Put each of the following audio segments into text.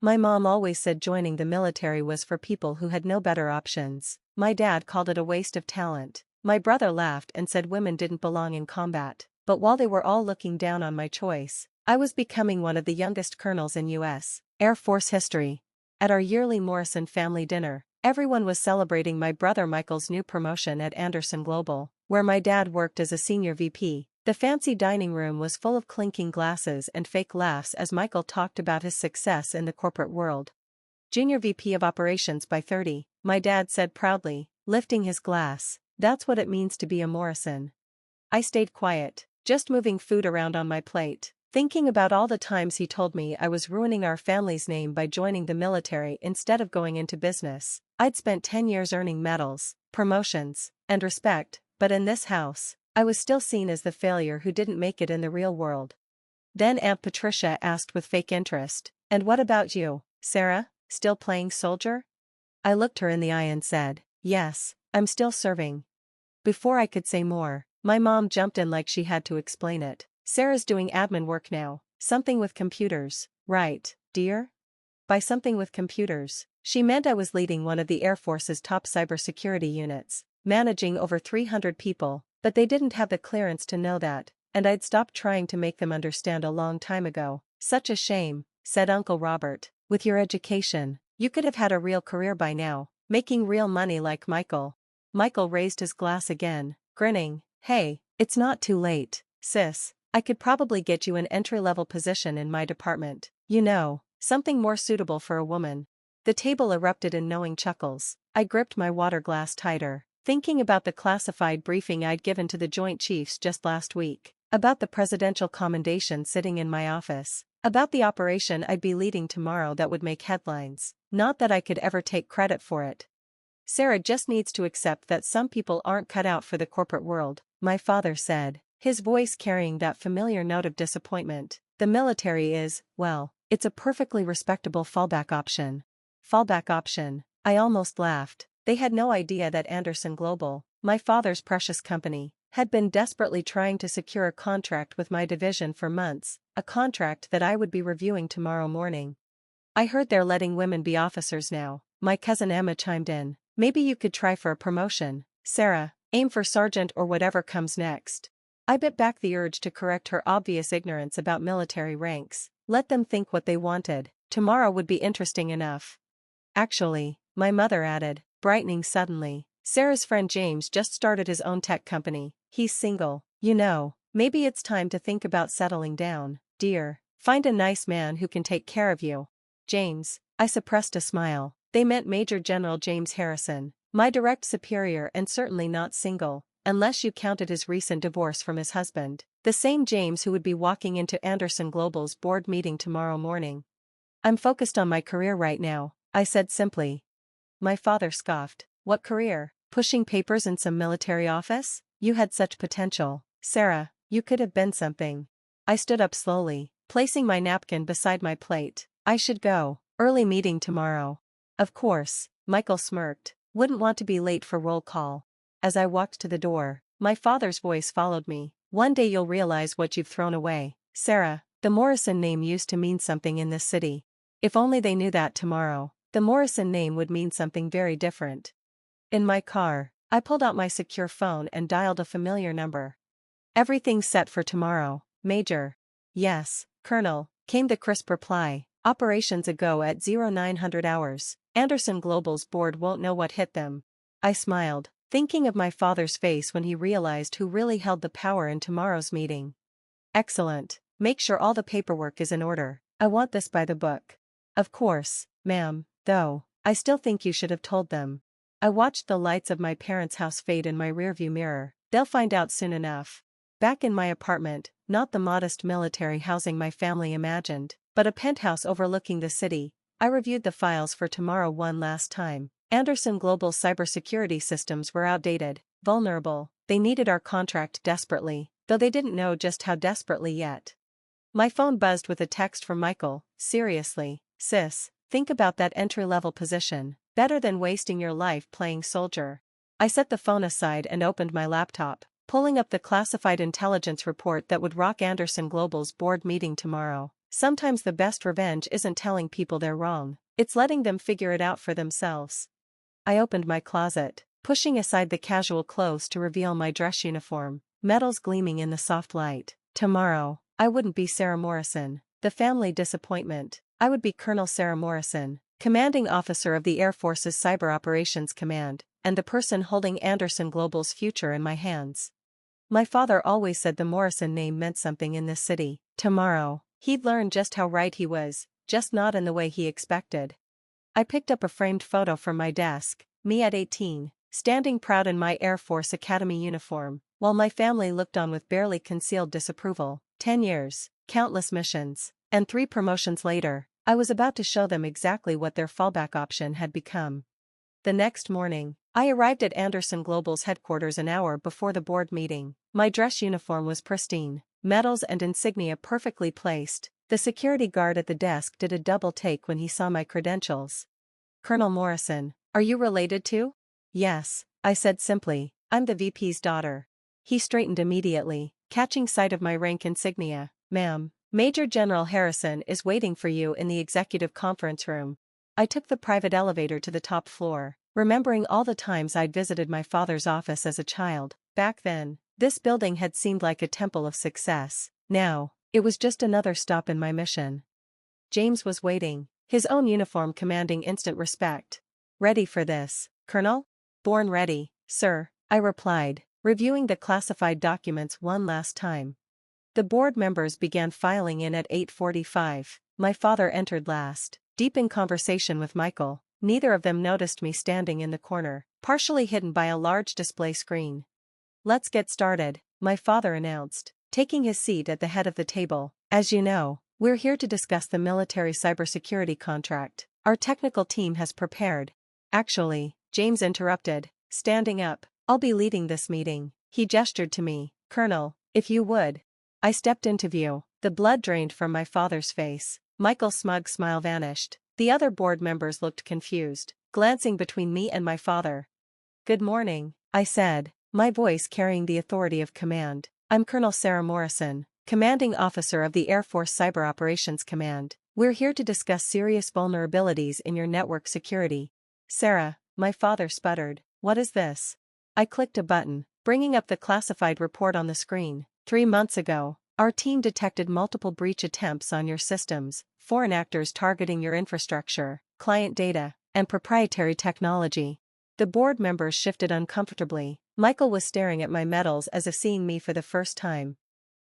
My mom always said joining the military was for people who had no better options. My dad called it a waste of talent. My brother laughed and said women didn't belong in combat. But while they were all looking down on my choice, I was becoming one of the youngest colonels in U.S. Air Force history. At our yearly Morrison family dinner, everyone was celebrating my brother Michael's new promotion at Anderson Global, where my dad worked as a senior VP. The fancy dining room was full of clinking glasses and fake laughs as Michael talked about his success in the corporate world. Junior VP of Operations by 30, my dad said proudly, lifting his glass. That's what it means to be a Morrison. I stayed quiet, just moving food around on my plate, thinking about all the times he told me I was ruining our family's name by joining the military instead of going into business. I'd spent 10 years earning medals, promotions, and respect, but in this house, I was still seen as the failure who didn't make it in the real world. Then Aunt Patricia asked with fake interest, "And what about you, Sarah, still playing soldier?" I looked her in the eye and said, "Yes, I'm still serving." Before I could say more, my mom jumped in like she had to explain it. "Sarah's doing admin work now, something with computers, right, dear?" By something with computers, she meant I was leading one of the Air Force's top cybersecurity units, managing over 300 people, but they didn't have the clearance to know that, and I'd stopped trying to make them understand a long time ago. "Such a shame," said Uncle Robert. "With your education, you could have had a real career by now, making real money like Michael." Michael raised his glass again, grinning. "Hey, it's not too late, sis. I could probably get you an entry-level position in my department. You know, something more suitable for a woman." The table erupted in knowing chuckles. I gripped my water glass tighter, thinking about the classified briefing I'd given to the Joint Chiefs just last week, about the presidential commendation sitting in my office, about the operation I'd be leading tomorrow that would make headlines. Not that I could ever take credit for it. "Sarah just needs to accept that some people aren't cut out for the corporate world," my father said, his voice carrying that familiar note of disappointment. "The military is, well, it's a perfectly respectable fallback option." Fallback option. I almost laughed. They had no idea that Anderson Global, my father's precious company, had been desperately trying to secure a contract with my division for months, a contract that I would be reviewing tomorrow morning. "I heard they're letting women be officers now," my cousin Emma chimed in. "Maybe you could try for a promotion, Sarah, aim for sergeant or whatever comes next." I bit back the urge to correct her obvious ignorance about military ranks. Let them think what they wanted. Tomorrow would be interesting enough. "Actually," my mother added, brightening suddenly, "Sarah's friend James just started his own tech company. He's single. You know, maybe it's time to think about settling down, dear. Find a nice man who can take care of you." James, I suppressed a smile. They meant Major General James Harrison, my direct superior, and certainly not single, unless you counted his recent divorce from his husband, the same James who would be walking into Anderson Global's board meeting tomorrow morning. "I'm focused on my career right now," I said simply. My father scoffed. "What career? Pushing papers in some military office? You had such potential, Sarah, you could have been something." I stood up slowly, placing my napkin beside my plate. "I should go. Early meeting tomorrow." "Of course," Michael smirked. "Wouldn't want to be late for roll call." As I walked to the door, my father's voice followed me. "One day you'll realize what you've thrown away, Sarah. The Morrison name used to mean something in this city. If only they knew that tomorrow, the Morrison name would mean something very different." In my car, I pulled out my secure phone and dialed a familiar number. "Everything's set for tomorrow, Major." "Yes, Colonel," came the crisp reply. "Operations a go at 0900 hours. Anderson Global's board won't know what hit them." I smiled, thinking of my father's face when he realized who really held the power in tomorrow's meeting. "Excellent. Make sure all the paperwork is in order. I want this by the book." "Of course, ma'am, though, I still think you should have told them." I watched the lights of my parents' house fade in my rearview mirror. They'll find out soon enough. Back in my apartment, not the modest military housing my family imagined, but a penthouse overlooking the city, I reviewed the files for tomorrow one last time. Anderson Global's cybersecurity systems were outdated, vulnerable. They needed our contract desperately, though they didn't know just how desperately yet. My phone buzzed with a text from Michael. "Seriously, sis, think about that entry-level position. Better than wasting your life playing soldier." I set the phone aside and opened my laptop, pulling up the classified intelligence report that would rock Anderson Global's board meeting tomorrow. Sometimes the best revenge isn't telling people they're wrong, it's letting them figure it out for themselves. I opened my closet, pushing aside the casual clothes to reveal my dress uniform, medals gleaming in the soft light. Tomorrow, I wouldn't be Sarah Morrison, the family disappointment. I would be Colonel Sarah Morrison, commanding officer of the Air Force's Cyber Operations Command, and the person holding Anderson Global's future in my hands. My father always said the Morrison name meant something in this city. Tomorrow, he'd learn just how right he was, just not in the way he expected. I picked up a framed photo from my desk, me at 18, standing proud in my Air Force Academy uniform, while my family looked on with barely concealed disapproval. 10 years, countless missions, and 3 promotions later, I was about to show them exactly what their fallback option had become. The next morning, I arrived at Anderson Global's headquarters an hour before the board meeting. My dress uniform was pristine, medals and insignia perfectly placed. The security guard at the desk did a double take when he saw my credentials. "Colonel Morrison, are you related to?" "Yes," I said simply, "I'm the VP's daughter." He straightened immediately, catching sight of my rank insignia. "Ma'am, Major General Harrison is waiting for you in the executive conference room." I took the private elevator to the top floor, remembering all the times I'd visited my father's office as a child. Back then, this building had seemed like a temple of success. Now, it was just another stop in my mission. James was waiting, his own uniform commanding instant respect. "Ready for this, Colonel?" "Born ready, sir," I replied, reviewing the classified documents one last time. The board members began filing in at 8:45. My father entered last, deep in conversation with Michael. Neither of them noticed me standing in the corner, partially hidden by a large display screen. "Let's get started," my father announced, taking his seat at the head of the table. "As you know, we're here to discuss the military cybersecurity contract our technical team has prepared." "Actually," James interrupted, standing up, "I'll be leading this meeting." He gestured to me. "Colonel, if you would." I stepped into view, the blood drained from my father's face. Michael's smug smile vanished. The other board members looked confused, glancing between me and my father. "Good morning," I said, my voice carrying the authority of command. "I'm Colonel Sarah Morrison, commanding officer of the Air Force Cyber Operations Command. We're here to discuss serious vulnerabilities in your network security." "Sarah," my father sputtered, "what is this?" I clicked a button, bringing up the classified report on the screen. 3 months ago, our team detected multiple breach attempts on your systems, foreign actors targeting your infrastructure, client data, and proprietary technology. The board members shifted uncomfortably. Michael was staring at my medals as if seeing me for the first time.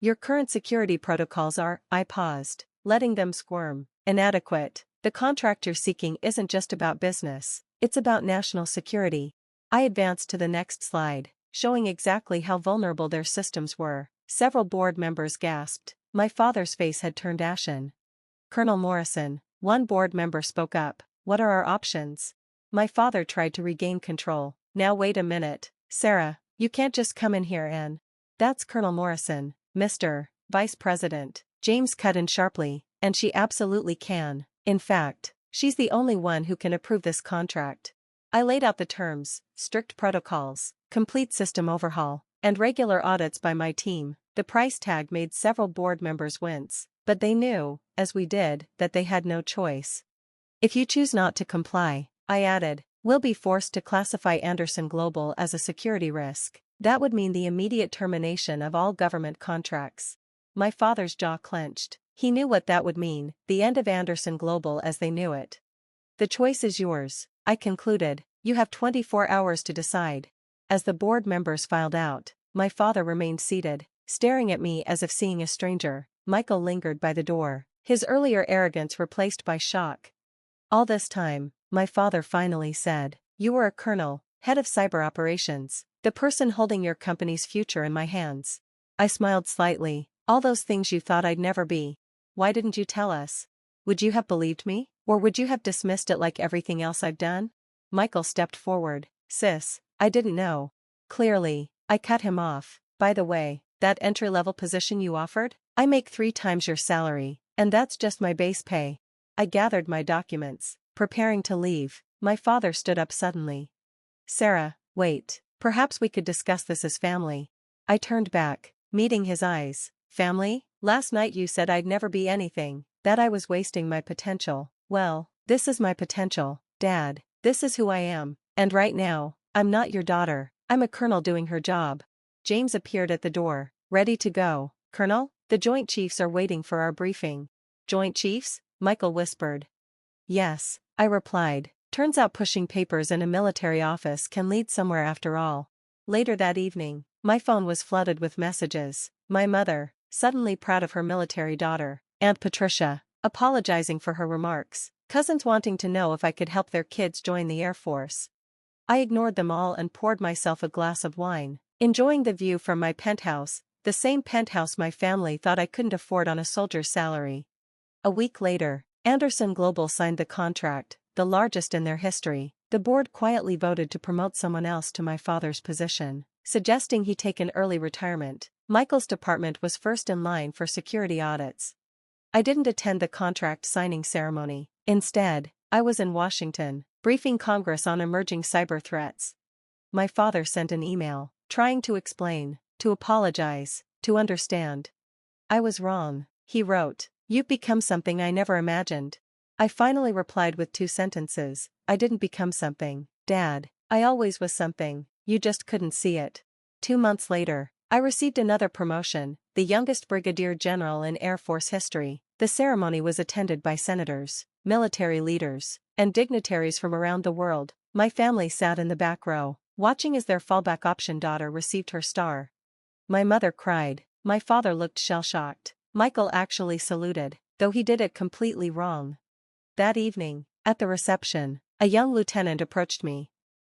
"Your current security protocols are," I paused, letting them squirm, "inadequate. The contract you're seeking isn't just about business, it's about national security." I advanced to the next slide, showing exactly how vulnerable their systems were. Several board members gasped. My father's face had turned ashen. "Colonel Morrison," one board member spoke up, "what are our options?" My father tried to regain control. "Now wait a minute, Sarah, you can't just come in here and—" "That's Colonel Morrison, Mr. Vice President," James cut in sharply, "and she absolutely can. In fact, she's the only one who can approve this contract." I laid out the terms: strict protocols, complete system overhaul, and regular audits by my team. The price tag made several board members wince, but they knew, as we did, that they had no choice. "If you choose not to comply," I added, "we'll be forced to classify Anderson Global as a security risk. That would mean the immediate termination of all government contracts." My father's jaw clenched. He knew what that would mean, the end of Anderson Global as they knew it. "The choice is yours," I concluded. "You have 24 hours to decide." As the board members filed out, my father remained seated, staring at me as if seeing a stranger. Michael lingered by the door, his earlier arrogance replaced by shock. "All this time," my father finally said, "you were a colonel, head of cyber operations, the person holding your company's future in my hands." I smiled slightly. "All those things you thought I'd never be. Why didn't you tell us? Would you have believed me, or would you have dismissed it like everything else I've done?" Michael stepped forward. "Sis, I didn't know." "Clearly," I cut him off. "By the way, that entry-level position you offered? I make 3 times your salary, and that's just my base pay." I gathered my documents, preparing to leave. My father stood up suddenly. "Sarah, wait, perhaps we could discuss this as family." I turned back, meeting his eyes. "Family? Last night you said I'd never be anything." That I was wasting my potential. Well, this is my potential, Dad. This is who I am. And right now, I'm not your daughter. I'm a colonel doing her job. James appeared at the door, ready to go. Colonel, the Joint Chiefs are waiting for our briefing. Joint Chiefs? Michael whispered. Yes, I replied. Turns out pushing papers in a military office can lead somewhere after all. Later that evening, my phone was flooded with messages. My mother, suddenly proud of her military daughter, Aunt Patricia, apologizing for her remarks. Cousins wanting to know if I could help their kids join the Air Force. I ignored them all and poured myself a glass of wine, enjoying the view from my penthouse, the same penthouse my family thought I couldn't afford on a soldier's salary. A week later, Anderson Global signed the contract, the largest in their history. The board quietly voted to promote someone else to my father's position, suggesting he take an early retirement. Michael's department was first in line for security audits. I didn't attend the contract signing ceremony. Instead, I was in Washington, briefing Congress on emerging cyber threats. My father sent an email, trying to explain, to apologize, to understand. I was wrong, he wrote. You've become something I never imagined. I finally replied with 2 sentences. I didn't become something, Dad. I always was something, you just couldn't see it. 2 months later, I received another promotion, the youngest brigadier general in Air Force history. The ceremony was attended by senators, military leaders, and dignitaries from around the world. My family sat in the back row, watching as their fallback option daughter received her star. My mother cried. My father looked shell-shocked. Michael actually saluted, though he did it completely wrong. That evening, at the reception, a young lieutenant approached me.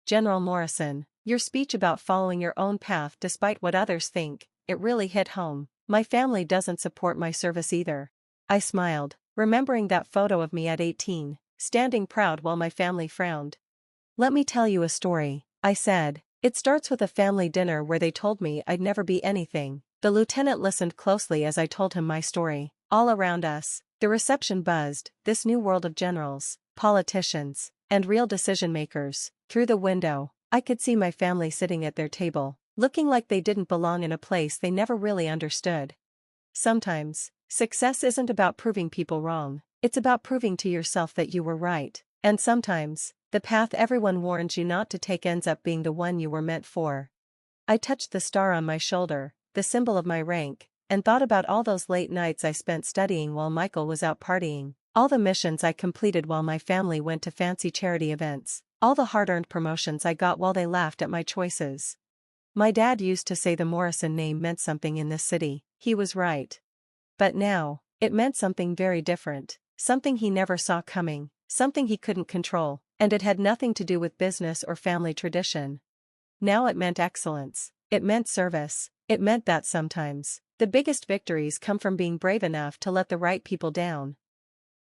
General Morrison, your speech about following your own path despite what others think, it really hit home. My family doesn't support my service either. I smiled, remembering that photo of me at 18, standing proud while my family frowned. Let me tell you a story, I said. It starts with a family dinner where they told me I'd never be anything. The lieutenant listened closely as I told him my story. All around us, the reception buzzed, this new world of generals, politicians, and real decision-makers. Through the window, I could see my family sitting at their table, looking like they didn't belong in a place they never really understood. Sometimes, success isn't about proving people wrong, it's about proving to yourself that you were right. And sometimes, the path everyone warns you not to take ends up being the one you were meant for. I touched the star on my shoulder, the symbol of my rank, and thought about all those late nights I spent studying while Michael was out partying, all the missions I completed while my family went to fancy charity events, all the hard-earned promotions I got while they laughed at my choices. My dad used to say the Morrison name meant something in this city. He was right. But now, it meant something very different, something he never saw coming, something he couldn't control, and it had nothing to do with business or family tradition. Now it meant excellence, it meant service, it meant that sometimes, the biggest victories come from being brave enough to let the right people down.